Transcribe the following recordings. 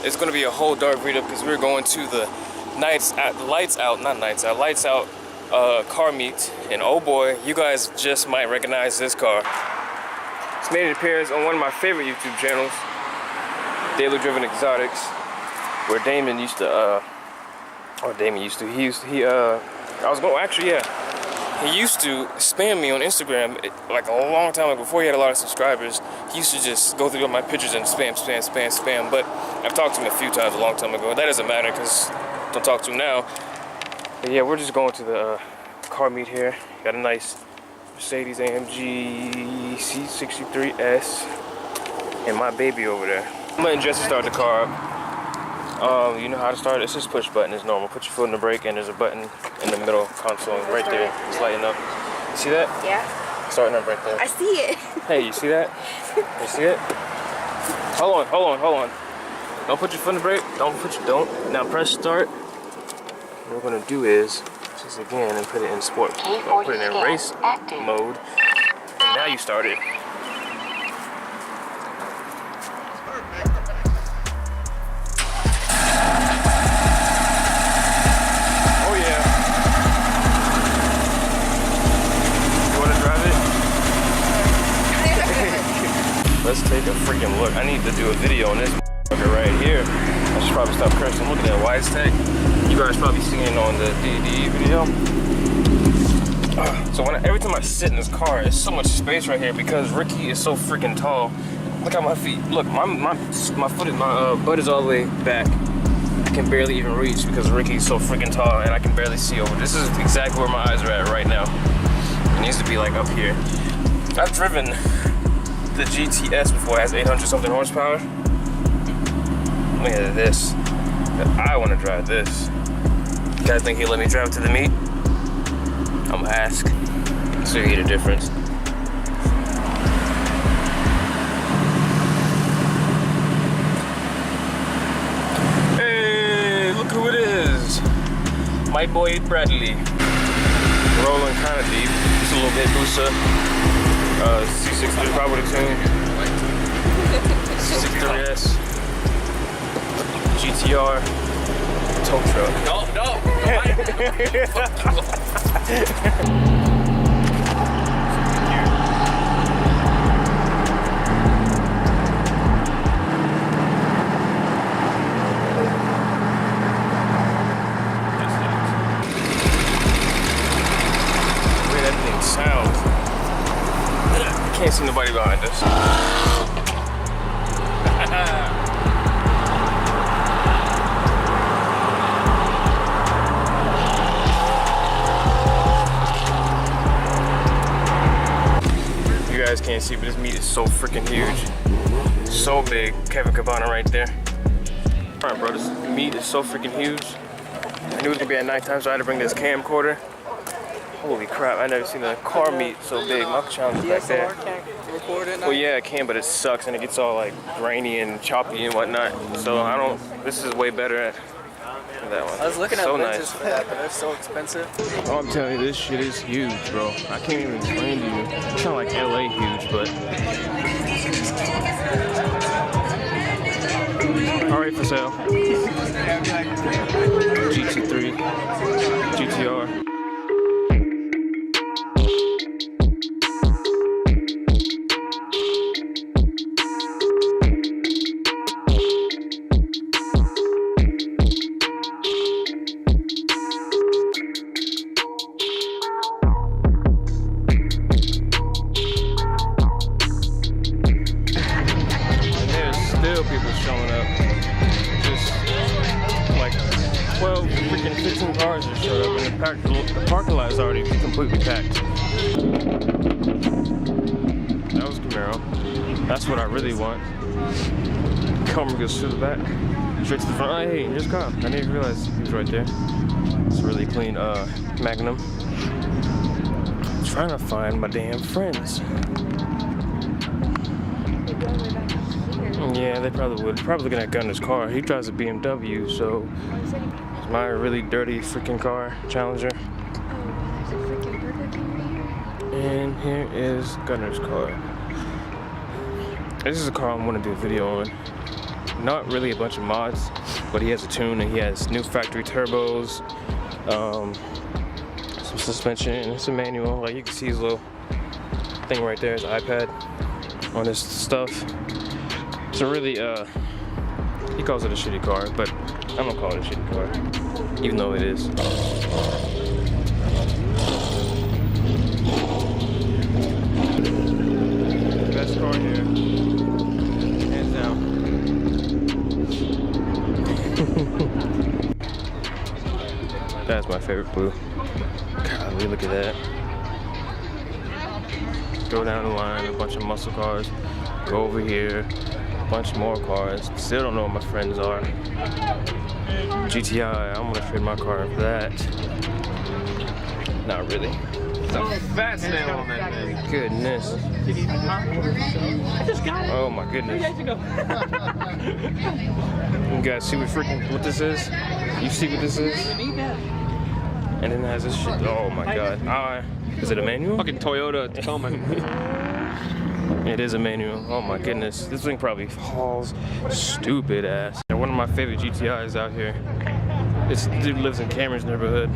it's gonna be a whole dark video because we're going to the lights out car meet, and oh boy, you guys just might recognize this car. It's made an appearance on one of my favorite YouTube channels, Daily Driven Exotics, where Damon used to, he used to spam me on Instagram like a long time ago, before he had a lot of subscribers. He used to just go through all my pictures and spam. But I've talked to him a few times a long time ago. That doesn't matter because I don't talk to him now. But yeah, we're just going to the car meet here. Got a nice Mercedes AMG C63S and my baby over there. I'm letting Jesse start the car up. You know how to start it? It's just push button as normal. Put your foot in the brake and there's a button in the middle console right there. It's lighting up. You see that? Yeah. Starting up right there. I see it. Hey, you see that? You see it? Hold on. Don't put your foot in the brake. Don't. Now press start. What we're gonna do is just again and put it in sport. Put it in race mode. And now you start it. Let's take a freaking look. I need to do a video on this right here. I should probably stop cursing. Look at that wide stack. You guys probably seen it on the DD video. So every time I sit in this car, there's so much space right here because Ricky is so freaking tall. Look at my feet. Look, my butt is all the way back. I can barely even reach because Ricky's so freaking tall and I can barely see over. This is exactly where my eyes are at right now. It needs to be like up here. I've driven the GTS before. It has 800 something horsepower. Look at this. I want to drive this. You guys think he'll let me drive to the meet? I'm gonna ask. So you get a difference. Hey, look who it is. My boy Bradley. Rolling kind of deep. Just a little bit booster. C63 probably the tune. C63S. GTR. Tow truck. No. The way that thing sounds. Can't see nobody behind us. You guys can't see, but this meat is so freaking huge. So big. Kevin Cabana right there. Alright, bro, this meat is so freaking huge. I knew it was gonna be at nighttime, so I had to bring this camcorder. Holy crap, I never seen a car meet so big. My challenge is back there. Can't record it now? Well, yeah, I can, but it sucks and it gets all like grainy and choppy and whatnot. So this is way better at that one. I was looking at so lenses nice. for that, but they're so expensive. Oh, I'm telling you, this shit is huge, bro. I can't even explain to you. It's not like LA huge, but. Alright, for sale. GT3, GTR. Still people showing up. Just like 12, freaking 15 cars just showed up, and the parking lot is already completely packed. That was Camaro. That's what I really want. Camera goes through the back, straight to the front. Oh, hey, here's Kyle. I didn't even realize he was right there. It's a really clean Magnum. I'm trying to find my damn friends. Yeah, they probably would. Probably looking at Gunner's car. He drives a BMW, so it's my really dirty freaking car, Challenger. And here is Gunner's car. This is a car I want to do a video on. not really a bunch of mods, but he has a tune and he has new factory turbos, some suspension, and it's a manual. Like you can see his little thing right there, his iPad on this stuff. It's a really, he calls it a shitty car, but I don't call it a shitty car, even though it is. Best car here, hands down. That's my favorite blue. Golly, look at that. Go down the line, a bunch of muscle cars. Go over here, a bunch more cars. Still don't know what my friends are. GTI, I'm gonna trade my car for that. Not really. It's a fat snail on that thing. Goodness. Oh my goodness. You guys see what this is? You see what this is? And then it has this shit. Oh my god. Is it a manual? Fucking Toyota Tacoma. It is a manual. Oh my goodness. This thing probably hauls stupid ass. And one of my favorite GTIs out here. This dude lives in Cameron's neighborhood.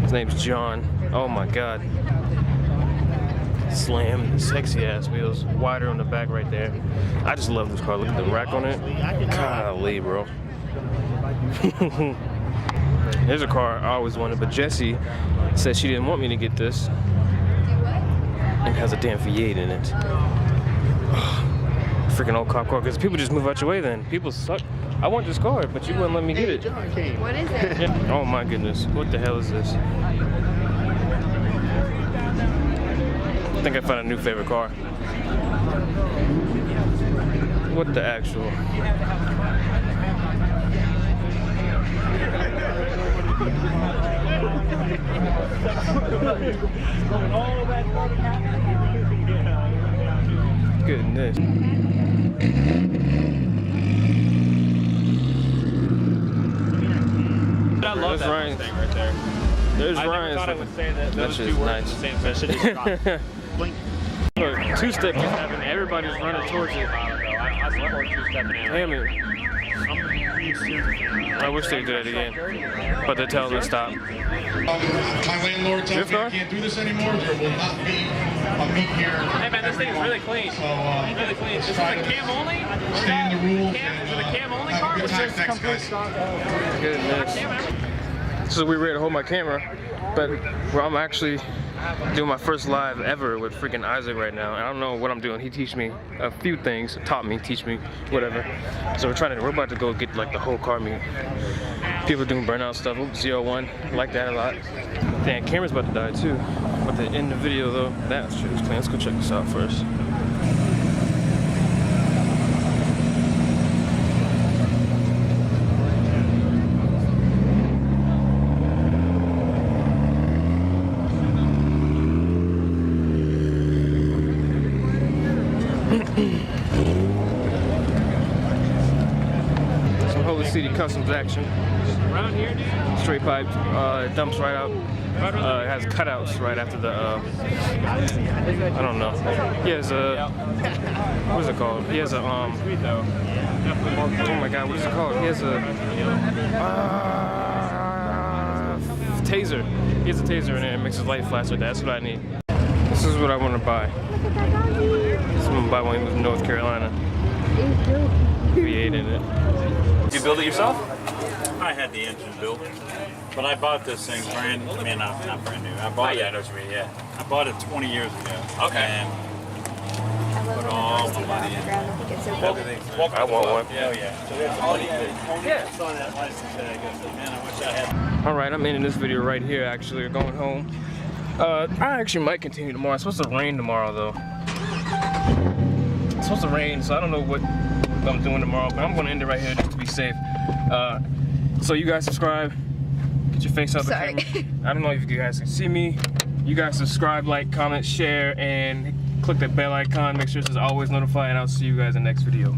His name's John. Oh my god. Slam, sexy ass wheels, wider on the back right there. I just love this car. Look at the rack on it. Golly, bro. Here's a car I always wanted, but Jessie said she didn't want me to get this. It has a damn V8 in it. Freaking old cop car, because people just move out your way then. People suck. I want this car, but you wouldn't let me get it. What is it? Oh my goodness, what the hell is this? I think I found a new favorite car. What the actual? Goodness. I love that thing right there. There's I Ryan's. never thought I would say that those That two were nice. the same. That shit just dropped. Blink. Look, two-step just happened. Everybody's running towards it. I support two-stepping out. Damn it. I wish they did it again, but they're telling me to stop. My landlord tells me I can't do this anymore. There will not be a meet here. Hey man, this thing is really clean. So, Really clean. This is a cam only? stay in the rules. Is it a cam only car? Good time, thanks, guys. Goodness. So we ready to hold my camera, but I'm actually doing my first live ever with freaking Isaac right now. I don't know what I'm doing. He teach me a few things, taught me, teach me, whatever. So we're about to go get like the whole car meet. People doing burnout stuff. Oops, 01, like that a lot. Damn, camera's about to die too. But to end the video though, that shit is clean. Let's go check this out first. Some Holy City Customs action. Around here, dude? Straight pipe, dumps right out. It has cutouts right after the, I don't know. He has a, what is it called? He has a, oh my god, what is it called? He has a, taser. He has a taser in there and makes his light flash with that. That's what I need. This is what I want to buy. This I'm gonna buy one in North Carolina. V8 in it. Did you build it yourself? I had the engine built, but I bought this thing brand. I mean, not brand new. I bought it. I know what you mean. Yeah. I bought it 20 years ago. Okay. And put all my money in. I want one. Yeah, yeah. So that's all you did. Yeah. Saw that license tag. I said, man, I wish I had. All right, I'm ending this video right here. Actually, we're going home. I actually might continue tomorrow. It's supposed to rain tomorrow, though. It's supposed to rain, so I don't know what I'm doing tomorrow, but I'm going to end it right here just to be safe. So you guys subscribe. Get your face out the camera. I don't know if you guys can see me. You guys subscribe, like, comment, share, and click that bell icon. Make sure this is always notified, and I'll see you guys in the next video.